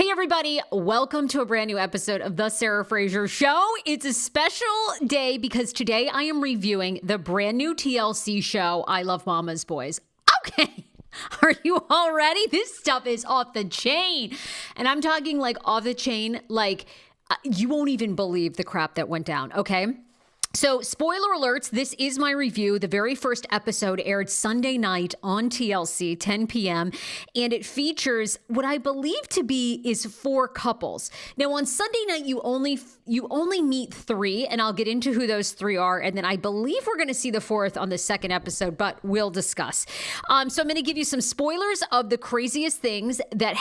Hey everybody, welcome to a brand new episode of The Sarah Fraser Show. It's a special day because today I am reviewing the brand new TLC show, I Love Mama's Boys. Okay, are you all ready? This stuff is off the chain. And I'm talking like off the chain, like you won't even believe the crap that went down, okay? So, spoiler alerts, this is my review. The very first episode aired Sunday night on TLC, 10 p.m., and it features what I believe to be is 4 couples. Now, on Sunday night, you only meet 3, and I'll get into who those 3 are, and then I believe we're going to see the 4th on the second episode, but we'll discuss. So, I'm going to give you some spoilers of the craziest things that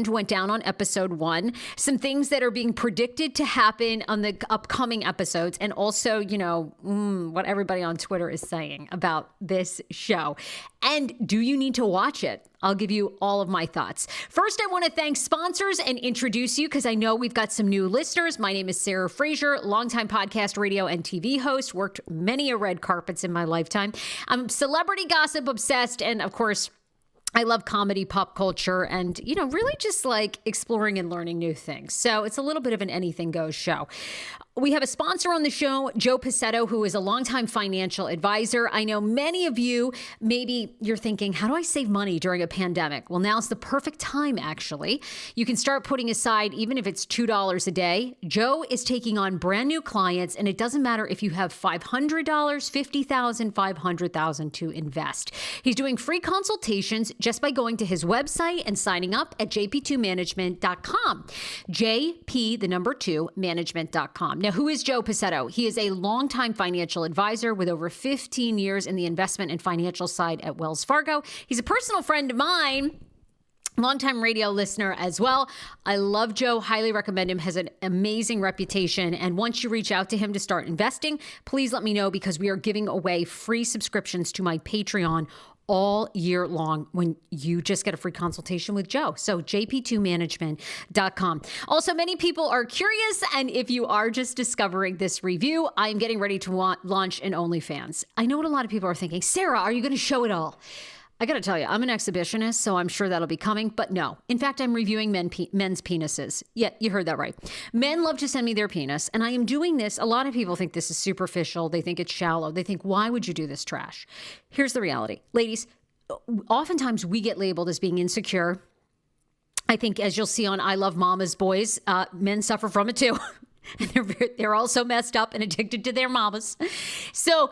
went down on episode 1, some things that are being predicted to happen on the upcoming episodes, and also, what everybody on Twitter is saying about this show. And do you need to watch it? I'll give you all of my thoughts. First, I want to thank sponsors and introduce you because I know we've got some new listeners. My name is Sarah Fraser, longtime podcast, radio, and TV host. Worked many a red carpets in my lifetime. I'm celebrity gossip obsessed, and of course, I love comedy, pop culture, and, really just like exploring and learning new things. So it's a little bit of an anything goes show. We have a sponsor on the show, Joe Pacetto, who is a longtime financial advisor. I know many of you, maybe you're thinking, how do I save money during a pandemic? Well, now's the perfect time, actually. You can start putting aside, even if it's $2 a day. Joe is taking on brand new clients, and it doesn't matter if you have $500, $50,000, $500,000 to invest. He's doing free consultations just by going to his website and signing up at jp2management.com. JP, the number 2, management.com. Now, who is Joe Pacetto? He is a longtime financial advisor with over 15 years in the investment and financial side at Wells Fargo. He's a personal friend of mine. Longtime radio listener as well. I love Joe, highly recommend him, has an amazing reputation. And once you reach out to him to start investing, please let me know because we are giving away free subscriptions to my Patreon all year long when you just get a free consultation with Joe. So jp2management.com. Also, many people are curious, and if you are just discovering this review, I'm getting ready to launch an OnlyFans. I know what a lot of people are thinking. Sarah, are you going to show it all? I got to tell you, I'm an exhibitionist, so I'm sure that'll be coming, but no. In fact, I'm reviewing men's penises. Yeah, you heard that right. Men love to send me their penis, and I am doing this. A lot of people think this is superficial. They think it's shallow. They think, why would you do this trash? Here's the reality. Ladies, oftentimes we get labeled as being insecure. I think, as you'll see on I Love Mama's Boys, men suffer from it too. And they're also messed up and addicted to their mamas. So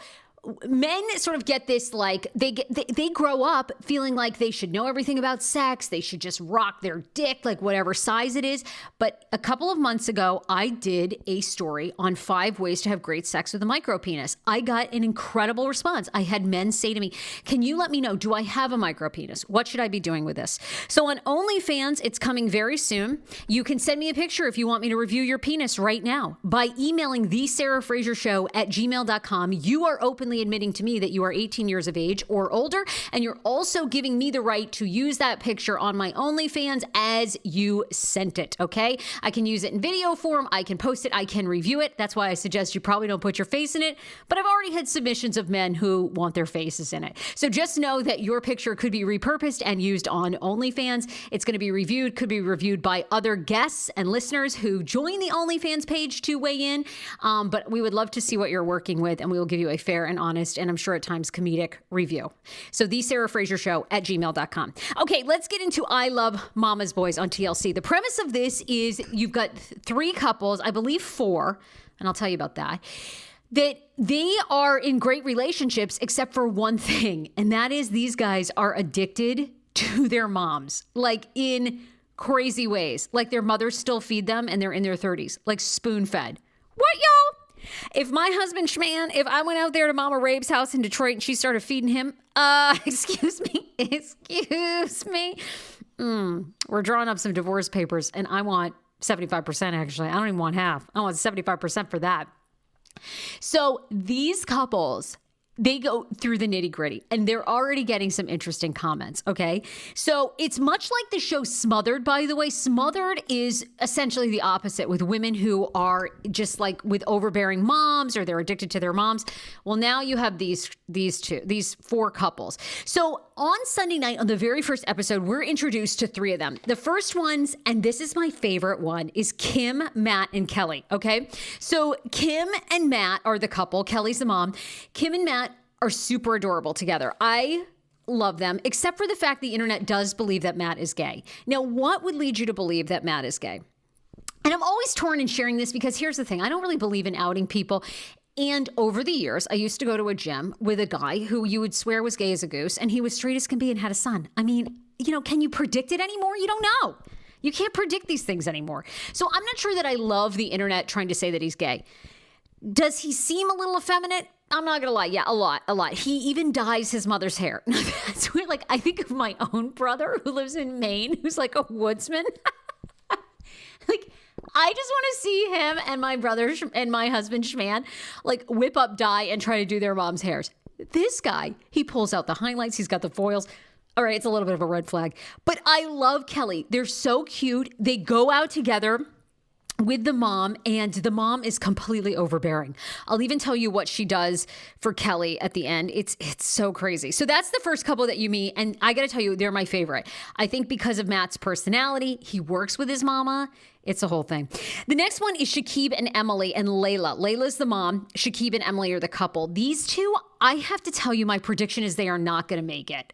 men sort of get this, like they grow up feeling like they should know everything about sex. They should just rock their dick, like whatever size it is. But a couple of months ago, I did a story on 5 ways to have great sex with a micro penis. I got an incredible response. I had men say to me, can you let me know, do I have a micro penis? What should I be doing with this? So on OnlyFans, it's coming very soon. You can send me a picture if you want me to review your penis right now by emailing thesarahfrasershow@gmail.com. You are openly admitting to me that you are 18 years of age or older, and you're also giving me the right to use that picture on my OnlyFans as you sent it, okay? I can use it in video form, I can post it, I can review it. That's why I suggest you probably don't put your face in it, but I've already had submissions of men who want their faces in it. So just know that your picture could be repurposed and used on OnlyFans. It's going to be reviewed, could be reviewed by other guests and listeners who join the OnlyFans page to weigh in, but we would love to see what you're working with, and we will give you a fair and honest, and I'm sure at times comedic review. So thesarahfrasershow@gmail.com. Okay, let's get into I Love Mama's Boys on TLC. The premise of this is you've got 3 couples, I believe 4, and I'll tell you about that they are in great relationships except for one thing, and that is these guys are addicted to their moms, like in crazy ways. Like their mothers still feed them and they're in their 30s, like spoon-fed. What, y'all? If my husband Schman, if I went out there to Mama Rabe's house in Detroit and she started feeding him, excuse me. We're drawing up some divorce papers and I want 75% actually. I don't even want half. I want 75% for that. So these couples, they go through the nitty gritty and they're already getting some interesting comments. Okay. So it's much like the show Smothered, by the way. Smothered is essentially the opposite with women who are just like with overbearing moms or they're addicted to their moms. Well, now you have these 4 couples. So on Sunday night, on the very first episode, we're introduced to 3 of them. The first ones, and this is my favorite one, is Kim, Matt, and Kelly, okay? So Kim and Matt are the couple. Kelly's the mom. Kim and Matt are super adorable together. I love them, except for the fact the internet does believe that Matt is gay. Now, what would lead you to believe that Matt is gay? And I'm always torn in sharing this because here's the thing. I don't really believe in outing people. And over the years, I used to go to a gym with a guy who you would swear was gay as a goose, and he was straight as can be and had a son. I mean, can you predict it anymore? You don't know. You can't predict these things anymore. So I'm not sure that I love the internet trying to say that he's gay. Does he seem a little effeminate? I'm not going to lie. Yeah, a lot. He even dyes his mother's hair. That's weird. Like, I think of my own brother who lives in Maine, who's like a woodsman. Like, I just want to see him and my brother and my husband Schman like whip up dye and try to do their mom's hairs. This guy, he pulls out the highlights. He's got the foils. All right, it's a little bit of a red flag. But I love Kelly. They're so cute. They go out together with the mom, and the mom is completely overbearing. I'll even tell you what she does for Kelly at the end. It's so crazy. So that's the first couple that you meet, and I got to tell you, they're my favorite. I think because of Matt's personality, he works with his mama. It's a whole thing. The next one is Shakib and Emily and Layla. Layla's the mom. Shakib and Emily are the couple. These two, I have to tell you, my prediction is they are not going to make it.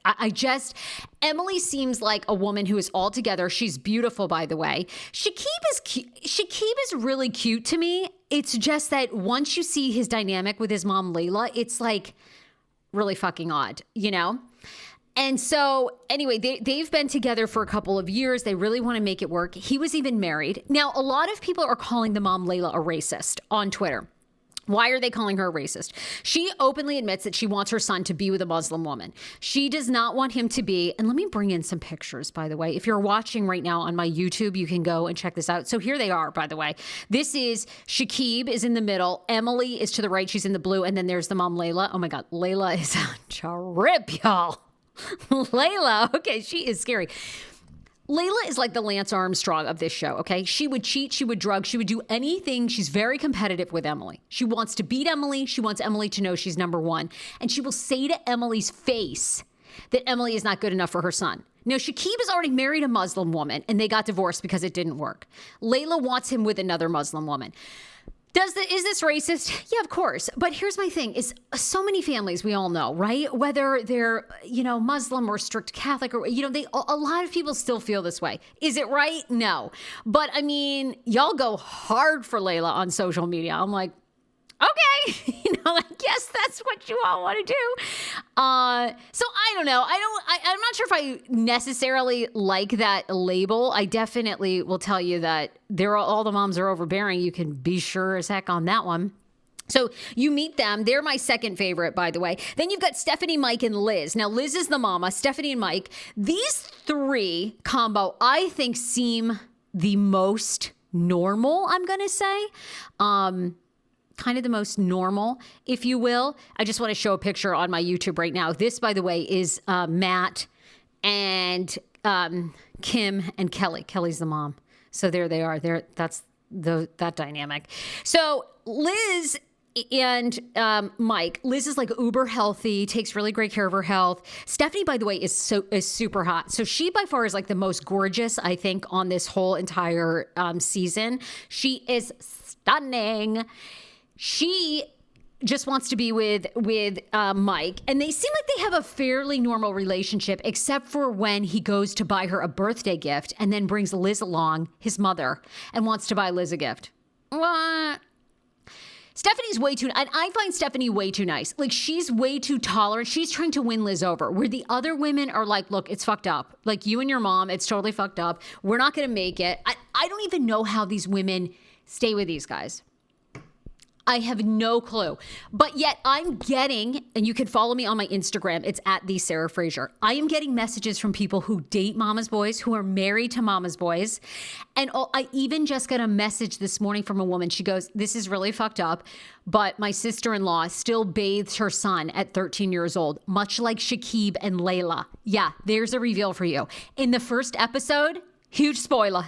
Emily seems like a woman who is all together. She's beautiful, by the way. Shakib is really cute to me. It's just that once you see his dynamic with his mom, Layla, it's like really fucking odd, And so anyway, they've been together for a couple of years. They really want to make it work. He was even married. Now, a lot of people are calling the mom Layla a racist on Twitter. Why are they calling her a racist? She openly admits that she wants her son to be with a Muslim woman. She does not want him to be, and let me bring in some pictures, by the way. If you're watching right now on my YouTube, you can go and check this out. So here they are, by the way. This is Shakib is in the middle. Emily is to the right. She's in the blue. And then there's the mom, Layla. Oh my God, Layla is a trip, y'all. Layla, okay, she is scary. Layla is like the Lance Armstrong of this show, okay? She would cheat, she would drug, she would do anything. She's very competitive with Emily. She wants to beat Emily. She wants Emily to know she's number one. And she will say to Emily's face that Emily is not good enough for her son. Now, Shakib has already married a Muslim woman, and they got divorced because it didn't work. Layla wants him with another Muslim woman. Is this racist? Yeah, of course. But here's my thing is so many families we all know, right? Whether they're, Muslim or strict Catholic or, a lot of people still feel this way. Is it right? No. But I mean, y'all go hard for Layla on social media. I'm like, okay, I guess that's what you all want to do. So I don't know. I'm not sure if I necessarily like that label. I definitely will tell you that all the moms are overbearing. You can be sure as heck on that one. So you meet them. They're my second favorite, by the way. Then you've got Stephanie, Mike, and Liz. Now, Liz is the mama, Stephanie and Mike. These 3 combo, I think, seem the most normal, I'm going to say. Kind of the most normal, if you will. I just want to show a picture on my YouTube right now. This, by the way, is Matt and Kim and Kelly. Kelly's the mom. So there they are. That's that dynamic. So Liz and Mike. Liz is like uber healthy, takes really great care of her health. Stephanie, by the way, is super hot. So she by far is like the most gorgeous, I think, on this whole entire season. She is stunning. She just wants to be with Mike, and they seem like they have a fairly normal relationship, except for when he goes to buy her a birthday gift and then brings Liz along, his mother, and wants to buy Liz a gift. What? Stephanie's way too, and I find Stephanie way too nice. Like, she's way too tolerant. She's trying to win Liz over, where the other women are like, look, it's fucked up. Like, you and your mom, it's totally fucked up. We're not going to make it. I don't even know how these women stay with these guys. I have no clue. But yet I'm getting, and you can follow me on my Instagram, it's at the Sarah Fraser. I am getting messages from people who date mama's boys, who are married to mama's boys. And I even just got a message this morning from a woman. She goes, this is really fucked up, but my sister-in-law still bathes her son at 13 years old, much like Shakib and Layla. Yeah, there's a reveal for you. In the first episode, huge spoiler,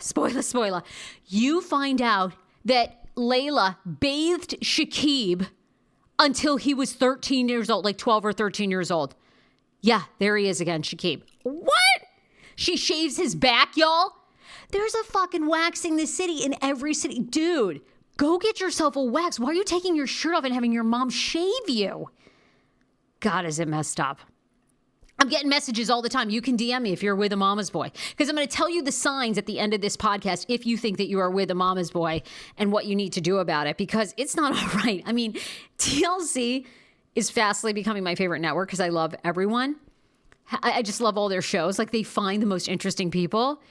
you find out that Layla bathed Shakib until he was 13 years old, like 12 or 13 years old. Yeah, there he is again, Shakib. What? She shaves his back, y'all? There's a fucking waxing the city in every city. Dude, go get yourself a wax. Why are you taking your shirt off and having your mom shave you? God, is it messed up. I'm getting messages all the time. You can DM me if you're with a mama's boy. Because I'm going to tell you the signs at the end of this podcast if you think that you are with a mama's boy and what you need to do about it. Because it's not all right. I mean, TLC is fastly becoming my favorite network because I love everyone. I just love all their shows. Like, they find the most interesting people.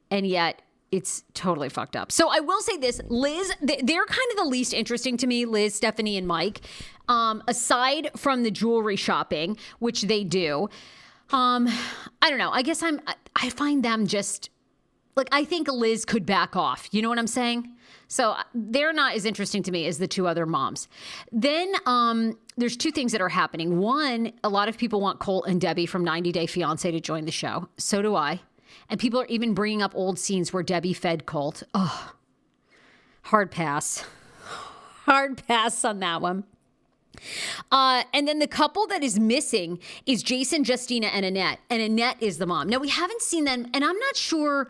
And yet it's totally fucked up. So I will say this, Liz, they're kind of the least interesting to me, Liz, Stephanie, and Mike. Aside from the jewelry shopping, which they do. I don't know. I guess I find them just like, I think Liz could back off. You know what I'm saying? So they're not as interesting to me as the two other moms. Then there's two things that are happening. One, a lot of people want Colt and Debbie from 90 Day Fiancé to join the show. So do I. And people are even bringing up old scenes where Debbie fed Colt. Oh, hard pass. Hard pass on that one. And then the couple that is missing is Jason, Justina, and Annette. And Annette is the mom. Now, we haven't seen them, and I'm not sure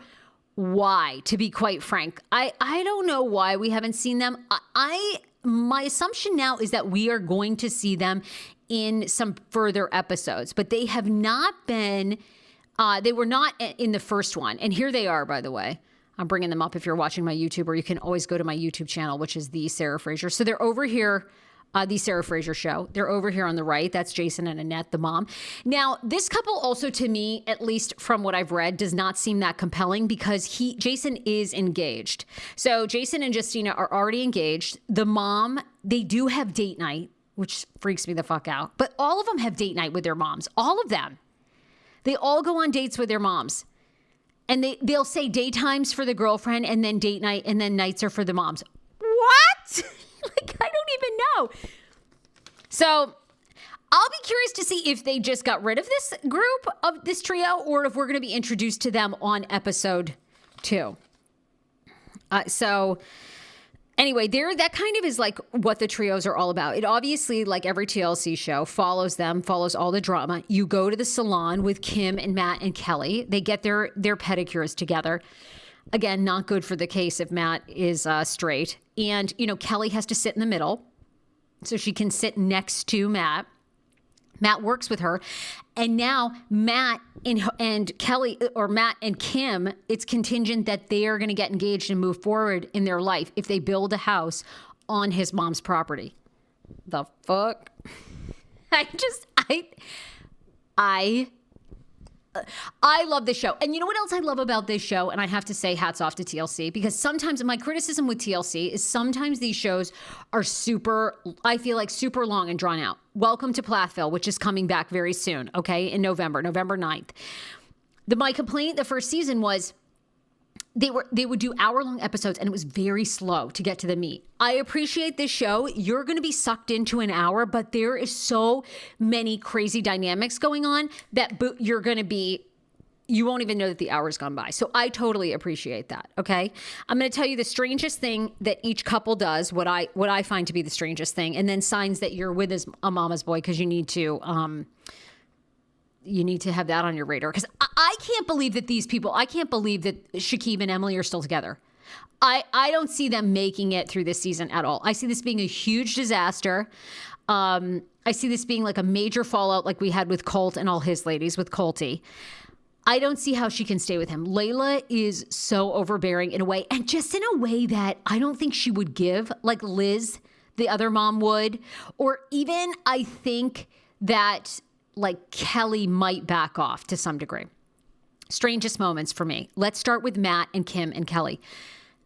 why, to be quite frank. I don't know why we haven't seen them. My assumption now is that we are going to see them in some further episodes, but they have not been... they were not in the first one. And here they are, by the way. I'm bringing them up if you're watching my YouTube, or you can always go to my YouTube channel, which is The Sarah Fraser. So they're over here, The Sarah Fraser Show. They're over here on the right. That's Jason and Annette, the mom. Now, this couple also, to me, at least from what I've read, does not seem that compelling because Jason is engaged. So Jason and Justina are already engaged. The mom, they do have date night, which freaks me the fuck out. But all of them have date night with their moms. All of them. They all go on dates with their moms. And they'll say daytimes for the girlfriend and then date night and then nights are for the moms. What? Like, I don't even know. So I'll be curious to see if they just got rid of this group, of this trio, or if we're going to be introduced to them on episode 2. Anyway, that kind of is like what the trios are all about. It obviously, like every TLC show, follows all the drama. You go to the salon with Kim and Matt and Kelly. They get their pedicures together. Again, not good for the case if Matt is straight. And, Kelly has to sit in the middle so she can sit next to Matt. Matt works with her. And now Matt and Kelly, or Matt and Kim, it's contingent that they are going to get engaged and move forward in their life if they build a house on his mom's property. The fuck? I love this show. And you know what else I love about this show? And I have to say hats off to TLC, because sometimes my criticism with TLC is sometimes these shows are super long and drawn out. Welcome to Plathville, which is coming back very soon, okay, in November 9th. My complaint the first season was they would do hour-long episodes, and it was very slow to get to the meat. I appreciate this show. You're going to be sucked into an hour, but there is so many crazy dynamics going on that you won't even know that the hour's gone by. So I totally appreciate that, okay? I'm going to tell you the strangest thing that each couple does, what I find to be the strangest thing, and then signs that you're with a mama's boy, because you need to have that on your radar. Because I can't believe that Shakib and Emily are still together. I don't see them making it through this season at all. I see this being a huge disaster. I see this being like a major fallout like we had with Colt and all his ladies, with Colty. I don't see how she can stay with him. Layla is so overbearing in a way, and just in a way that I don't think she would give, like Liz, the other mom, would. Or even I think that like Kelly might back off to some degree. Strangest moments for me. Let's start with Matt and Kim and Kelly.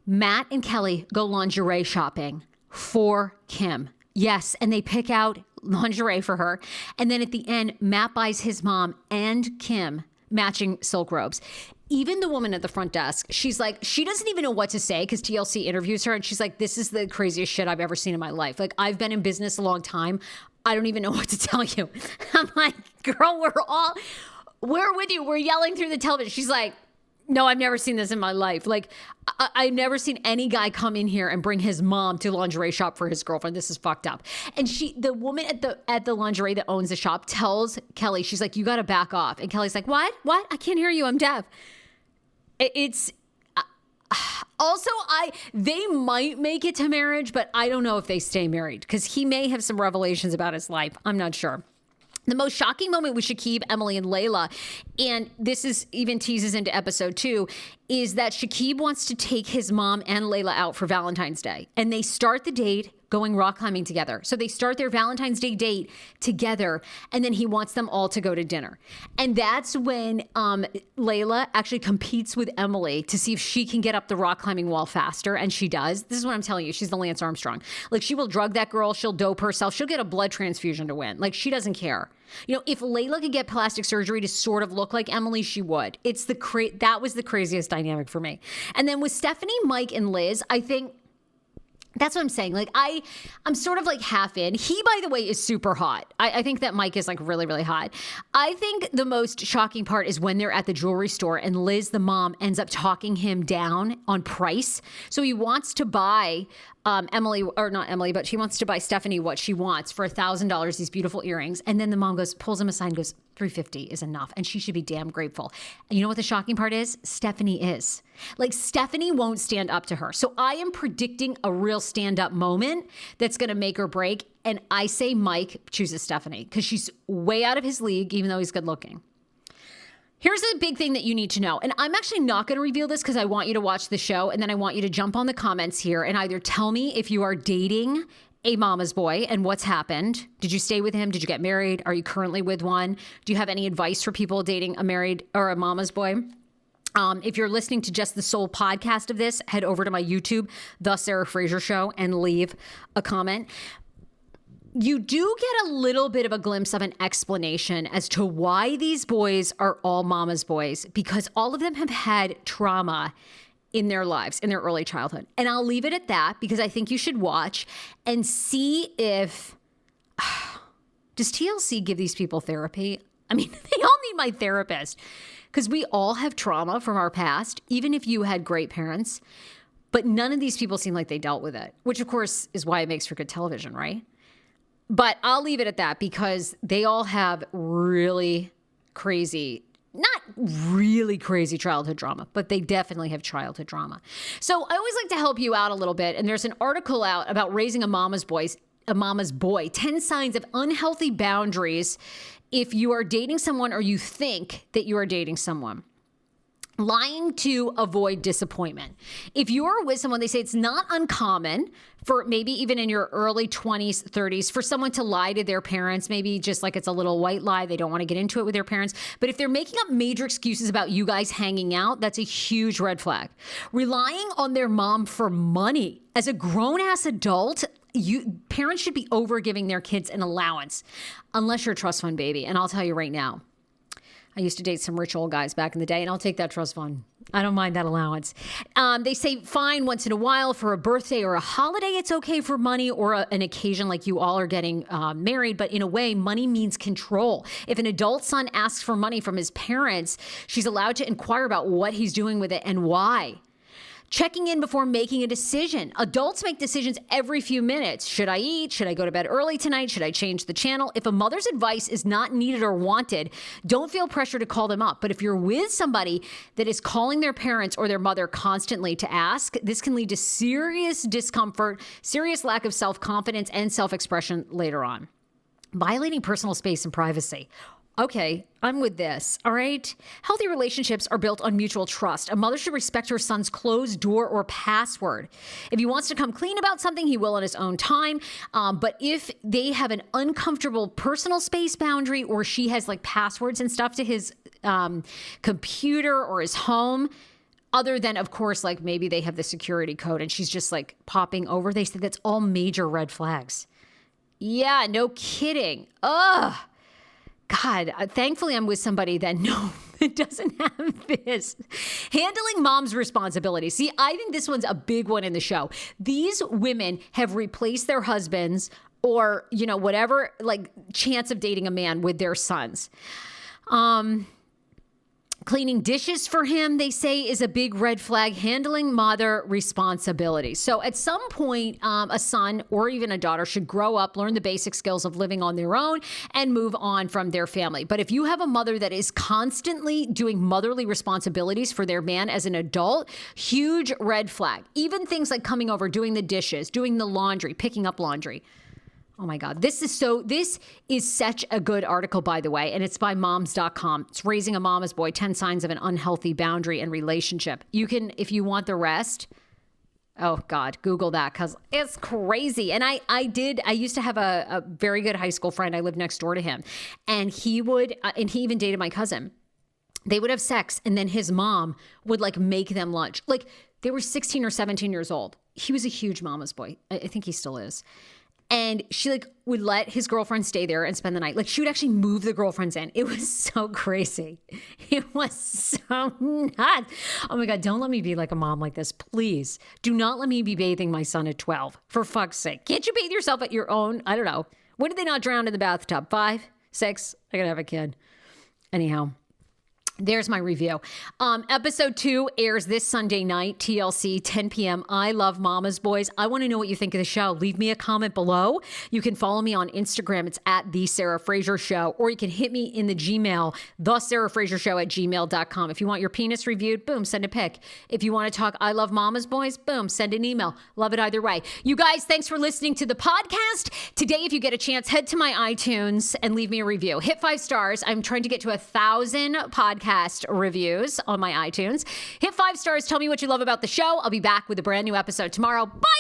Matt and Kelly go lingerie shopping for Kim. Yes, and they pick out lingerie for her. And then at the end, Matt buys his mom and Kim matching silk robes. Even the woman at the front desk, she's like, she doesn't even know what to say, because TLC interviews her and she's like, this is the craziest shit I've ever seen in my life. Like, I've been in business a long time. I don't even know what to tell you. I'm like, girl, we're with you. We're yelling through the television. She's like, No, I've never seen this in my life. Like, I've never seen any guy come in here and bring his mom to lingerie shop for his girlfriend. This is fucked up. And the woman at the lingerie that owns the shop tells Kelly, she's like, you got to back off. And Kelly's like, what? I can't hear you. I'm deaf. It's also, they might make it to marriage, but I don't know if they stay married because he may have some revelations about his life. I'm not sure. The most shocking moment with Shakib, Emily, and Layla, and this is even teases into episode 2, is that Shakib wants to take his mom and Layla out for Valentine's Day. And they start the date going rock climbing together. So they start their Valentine's Day date together, and then he wants them all to go to dinner. And that's when Layla actually competes with Emily to see if she can get up the rock climbing wall faster, and she does. This is what I'm telling you. She's the Lance Armstrong. Like, she will drug that girl. She'll dope herself. She'll get a blood transfusion to win. Like, she doesn't care. You know, if Layla could get plastic surgery to sort of look like Emily, she would. It's that was the craziest dynamic for me. And then with Stephanie, Mike, and Liz, I think that's what I'm saying. Like, I'm sort of like half in. He, by the way, is super hot. I think that Mike is like really, really hot. I think the most shocking part is when they're at the jewelry store and Liz, the mom, ends up talking him down on price. So he wants to buy Emily, or not Emily, but she wants to buy Stephanie what she wants for $1,000, these beautiful earrings. And then the mom pulls him aside and goes, $350 is enough. And she should be damn grateful. And you know what the shocking part is? Stephanie is. Like, Stephanie won't stand up to her. So I am predicting a real stand-up moment that's going to make or break. And I say Mike chooses Stephanie because she's way out of his league, even though he's good looking. Here's the big thing that you need to know. And I'm actually not going to reveal this because I want you to watch the show. And then I want you to jump on the comments here and either tell me if you are dating a mama's boy and what's happened. Did you stay with him? Did you get married? Are you currently with one? Do you have any advice for people dating a married or a mama's boy? If you're listening to just the sole podcast of this, head over to my YouTube, The Sarah Fraser Show, and leave a comment. You do get a little bit of a glimpse of an explanation as to why these boys are all mama's boys, because all of them have had trauma in their lives, in their early childhood. And I'll leave it at that because I think you should watch and see if, does TLC give these people therapy? I mean, they all need my therapist because we all have trauma from our past, even if you had great parents, but none of these people seem like they dealt with it, which of course is why it makes for good television, right? But I'll leave it at that because they all have really crazy, not really crazy childhood drama, but they definitely have childhood drama. So I always like to help you out a little bit. And there's an article out about raising a mama's boy, 10 signs of unhealthy boundaries if you are dating someone or you think that you are dating someone. Lying to avoid disappointment. If you're with someone, they say it's not uncommon for maybe even in your early 20s, 30s, for someone to lie to their parents, maybe just like it's a little white lie. They don't want to get into it with their parents. But if they're making up major excuses about you guys hanging out, that's a huge red flag. Relying on their mom for money. As a grown-ass adult, parents should be over giving their kids an allowance, unless you're a trust fund baby. And I'll tell you right now, I used to date some rich old guys back in the day, and I'll take that trust fund. I don't mind that allowance. They say fine once in a while for a birthday or a holiday. It's okay for money or an occasion like you all are getting married. But in a way, money means control. If an adult son asks for money from his parents, she's allowed to inquire about what he's doing with it and why. Checking in before making a decision. Adults make decisions every few minutes. Should I eat? Should I go to bed early tonight? Should I change the channel? If a mother's advice is not needed or wanted, don't feel pressure to call them up. But if you're with somebody that is calling their parents or their mother constantly to ask, this can lead to serious discomfort, serious lack of self-confidence and self-expression later on. Violating personal space and privacy. Okay, I'm with this, all right? Healthy relationships are built on mutual trust. A mother should respect her son's closed door or password. If he wants to come clean about something, he will in his own time. But if they have an uncomfortable personal space boundary or she has like passwords and stuff to his computer or his home, other than, of course, like maybe they have the security code and she's just like popping over, they said that's all major red flags. Yeah, no kidding. Ugh. God, thankfully I'm with somebody that doesn't have this. Handling mom's responsibility. See, I think this one's a big one in the show. These women have replaced their husbands or, whatever, like chance of dating a man with their sons. Cleaning dishes for him, they say, is a big red flag. Handling mother responsibility. So at some point, a son or even a daughter should grow up, learn the basic skills of living on their own, and move on from their family. But if you have a mother that is constantly doing motherly responsibilities for their man as an adult, huge red flag. Even things like coming over, doing the dishes, doing the laundry, picking up laundry. Oh my God. This is such a good article, by the way, and it's by moms.com. It's Raising a Mama's Boy, 10 Signs of an Unhealthy Boundary and Relationship. You can, if you want the rest, oh God, Google that because it's crazy. And I used to have a very good high school friend. I lived next door to him, and he even dated my cousin. They would have sex, and then his mom would like make them lunch. Like they were 16 or 17 years old. He was a huge mama's boy. I think he still is. And she like would let his girlfriend stay there and spend the night. Like she would actually move the girlfriends in. It was so crazy. It was so nuts. Oh my God, don't let me be like a mom like this. Please do not let me be bathing my son at 12. For fuck's sake. Can't you bathe yourself at your own? I don't know. When did they not drown in the bathtub? 5, 6? I gotta have a kid. Anyhow. There's my review. Episode 2 airs this Sunday night, TLC, 10 p.m. I love Mama's Boys. I want to know what you think of the show. Leave me a comment below. You can follow me on Instagram. It's at The Sarah Fraser Show. Or you can hit me in the Gmail, thesarahfrasershow@gmail.com. If you want your penis reviewed, boom, send a pic. If you want to talk I love Mama's Boys, boom, send an email. Love it either way. You guys, thanks for listening to the podcast. Today, if you get a chance, head to my iTunes and leave me a review. Hit 5 stars. I'm trying to get to 1,000 podcasts. Reviews on my iTunes. Hit 5 stars. Tell me what you love about the show. I'll be back with a brand new episode tomorrow. Bye.